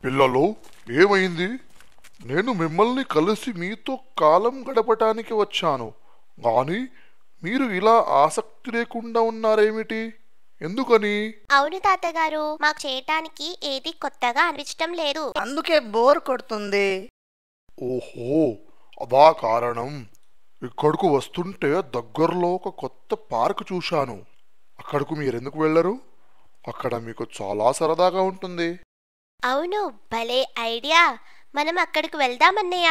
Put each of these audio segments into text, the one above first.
పిల్లలు, ఏమైంది? నేను మిమ్మల్ని కలిసి మీతో కాలం గడపటానికి వచ్చాను, గాని మీరు ఇలా ఆసక్తి లేకుండా ఉన్నారేమిటి? ఎందుకని? అవును తాతగారు, మాకు చేయటానికి ఏది కొత్తగా అనిపించటం లేదు. అందుకే బోర్ కొడుతుంది. ఓహో, అదా కారణం. ఇక్కడకు వస్తుంటే దగ్గరలో ఒక కొత్త పార్క్ చూశాను. అక్కడకు మీరెందుకు వెళ్ళరు? అక్కడ మీకు చాలా సరదాగా ఉంటుంది. అవును, భలే ఐడియా. మనం అక్కడికి వెళ్దామన్నయ్య.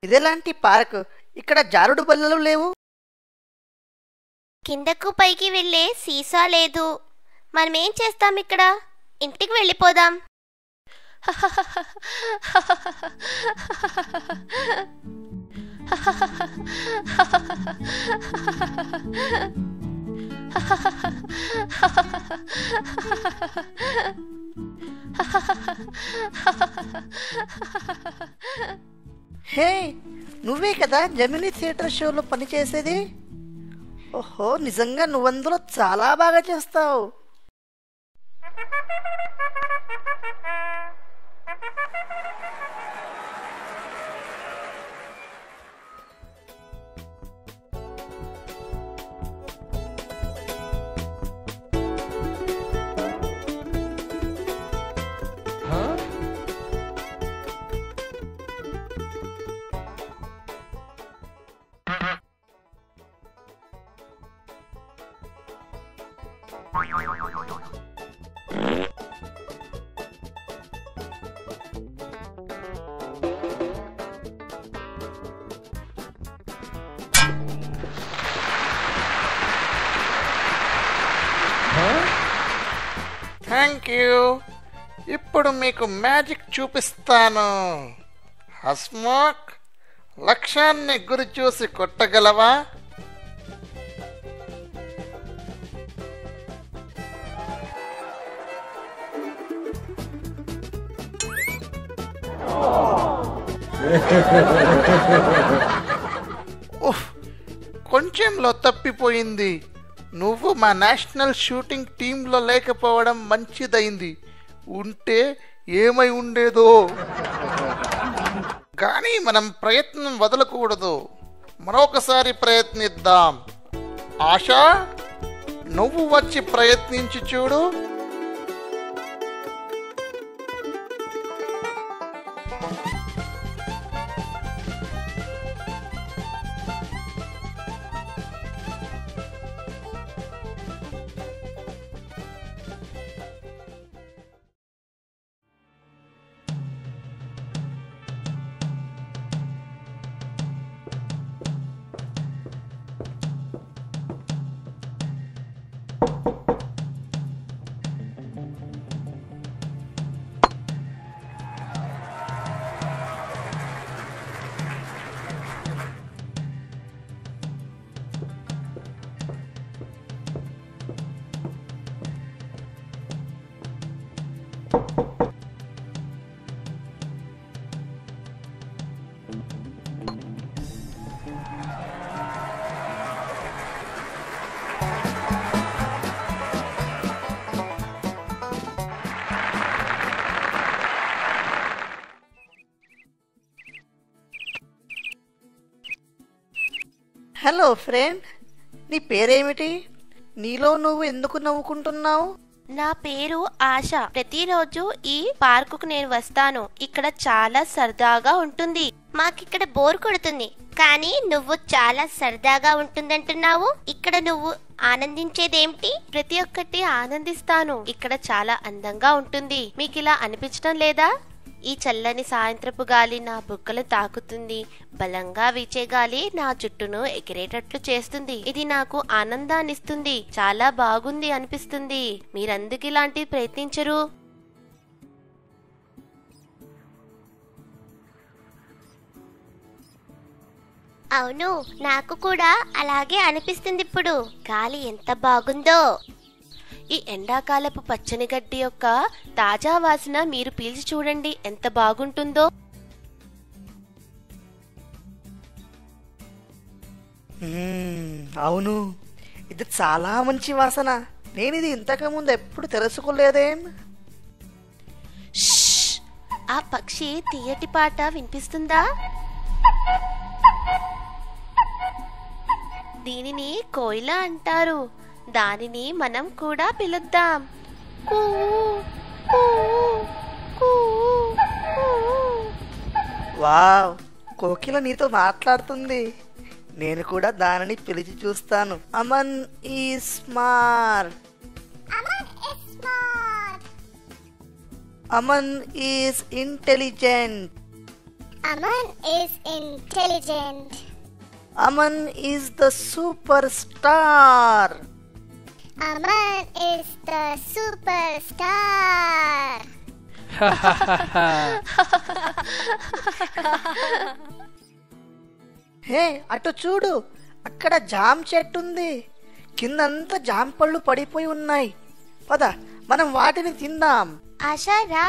ఇదేలాంటి పార్క్? ఇక్కడ జారుడు బల్లలు లేవు. కిందకు పైకి వెళ్ళే సీసా లేదు. మనమేం చేస్తాం ఇక్కడ? ఇంటికి వెళ్ళిపోదాం. హే, నువ్వే కదా జెమినీ థియేటర్ షోలో పనిచేసేది? ఓహో, నిజంగా నువ్వందులో చాలా బాగా చేస్తావు. Thank you. ఇప్పుడు మీకు మ్యాజిక్ చూపిస్తాను. హస్మాక్, లక్ష్యాన్ని గురి చూసి కొట్టగలవా? కొంచెంలో తప్పిపోయింది. నువ్వు మా నేషనల్ షూటింగ్ టీంలో లేకపోవడం మంచిదైంది. ఉంటే ఏమై ఉండేదో. కానీ మనం ప్రయత్నం వదలకూడదు. మరొకసారి ప్రయత్నిద్దాం. ఆశా, నువ్వు వచ్చి ప్రయత్నించి చూడు. హలో ఫ్రెండ్, నీ పేరేమిటి? నీలో నువ్వు ఎందుకు నవ్వుకుంటున్నావు? నా పేరు ఆశ. ప్రతిరోజు ఈ పార్కుకు నేను వస్తాను. ఇక్కడ చాలా సరదాగా ఉంటుంది. మాకిక్కడ బోర్ కొడుతుంది, కానీ నువ్వు చాలా సరదాగా ఉంటుందంటున్నావు. ఇక్కడ నువ్వు ఆనందించేదేమిటి? ప్రతి ఒక్కటి ఆనందిస్తాను. ఇక్కడ చాలా అందంగా ఉంటుంది. మీకు ఇలా అనిపించడం లేదా? ఈ చల్లని సాయంత్రపు గాలి నా బుగ్గలు తాకుతుంది. బలంగా వీచే గాలి నా జుట్టును ఎగిరేటట్లు చేస్తుంది. ఇది నాకు ఆనందాన్నిస్తుంది. చాలా బాగుంది అనిపిస్తుంది. మీరెందుకు ఇలాంటివి ప్రయత్నించరు? అవును, నాకు కూడా అలాగే అనిపిస్తుంది. ఇప్పుడు గాలి ఎంత బాగుందో. ఈ ఎండాకాలపు పచ్చని గడ్డి యొక్క తాజా వాసన మీరు పీల్చి చూడండి, ఎంత బాగుంటుందో. అవును, ఇది చాలా మంచి వాసన. నేను ఇది ఇంతకు ముందు ఎప్పుడు తెలుసుకోలేదేం. షష్! ఆ పక్షి తీయటి పాట వినిపిస్తుందా? దీనిని కోయిల అంటారు. దానిని మనం కూడా పిలుద్దాం. కూ కూ కూ కూ. వావ్, కోకిల నీతో మాట్లాడుతుంది. నేను కూడా దానిని పిలిచి చూస్తాను. Aman is smart. Aman is intelligent. Aman is the superstar. హే, అటు చూడు, అక్కడ జామ్ చెట్టు ఉంది. కిందంతా జామ పళ్ళు పడిపోయి ఉన్నాయి. పద, మనం వాటిని తిందాం. ఆశా రా,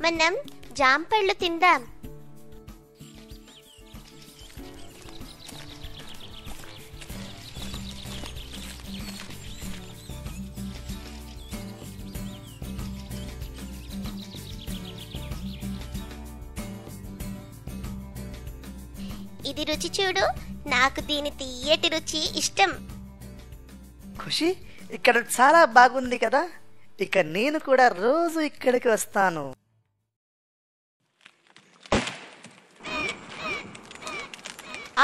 మనం జాంపళ్ళు తిందాం. ఇది రుచి చూడు. నాకు దీని తీయటి రుచి ఇష్టం. ఖుషి, ఇక్కడ చాలా బాగుంది కదా. ఇక నేను కూడా రోజు ఇక్కడికి వస్తాను.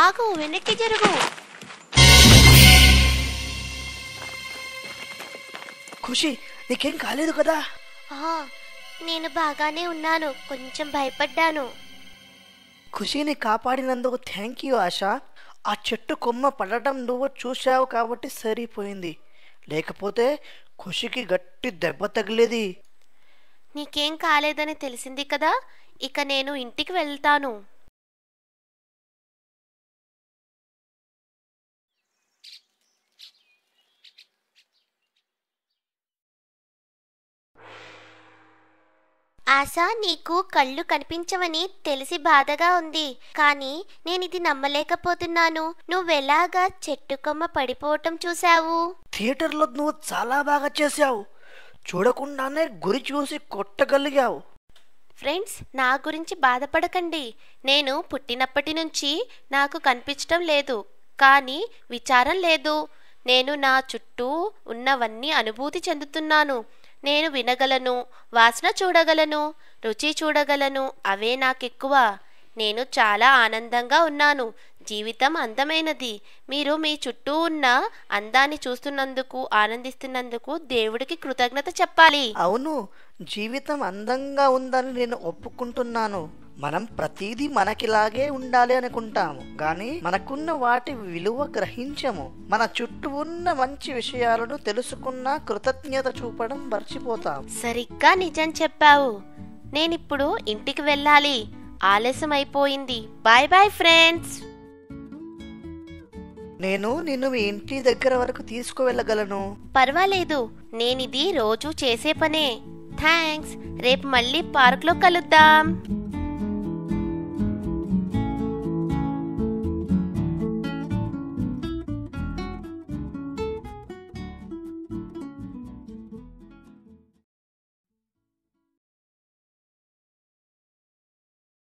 ఆగు, వెనక్కి జరుగు. ఖుషి, నీకేం కాలేదు కదా? నేను బాగానే ఉన్నాను. కొంచెం భయపడ్డాను. ఖుషిని కాపాడినందుకు థ్యాంక్ యూ ఆశా. ఆ చెట్టు కొమ్మ పడటం నువ్వు చూశావు కాబట్టి సరిపోయింది. లేకపోతే ఖుషికి గట్టి దెబ్బ తగిలేది. నీకేం కాలేదని తెలిసింది కదా. ఇక నేను ఇంటికి వెళ్తాను. ఆశా, నీకు కళ్ళు కనిపించవని తెలిసి బాధగా ఉంది. కానీ నేనిది నమ్మలేకపోతున్నాను. నువ్వెలాగా చెట్టు కొమ్మ పడిపోవటం చూశావు? థియేటర్లో నువ్వు చాలా బాగా చేశావు. చూడకుండానే గురి చూసి కొట్టగలిగావు. ఫ్రెండ్స్, నా గురించి బాధపడకండి. నేను పుట్టినప్పటి నుంచి నాకు కనిపించటం లేదు, కానీ విచారం లేదు. నేను నా చుట్టూ ఉన్నవన్నీ అనుభూతి చెందుతున్నాను. నేను వినగలను, వాసన చూడగలను, రుచి చూడగలను. అవే నాకెక్కువ. నేను చాలా ఆనందంగా ఉన్నాను. జీవితం అందమైనది. మీరు మీ చుట్టూ ఉన్న అందాన్ని చూస్తున్నందుకు, ఆనందిస్తున్నందుకు దేవుడికి కృతజ్ఞత చెప్పాలి. అవును, జీవితం అందంగా ఉందని నేను ఒప్పుకుంటున్నాను. మనం ప్రతిదీ మనకిలాగే ఉండాలి అనుకుంటాము, కానీ మనకున్న వాటి విలువ గ్రహించము. మన చుట్టూ ఉన్న మంచి విషయాలను తెలుసుకున్న కృతజ్ఞత చూపడం మర్చిపోతాం. సరిగ్గా నిజం చెప్పావు. నేనిప్పుడు ఇంటికి వెళ్ళాలి. ఆలస్యం అయిపోయింది. Bye bye friends. నేను నిన్ను మీ ఇంటి దగ్గర వరకు తీసుకువెళ్ళగలను. పర్వాలేదు, నేనిది రోజు చేసే పనే. థ్యాంక్స్. రేపు మళ్ళీ పార్క్లో కలుద్దాం.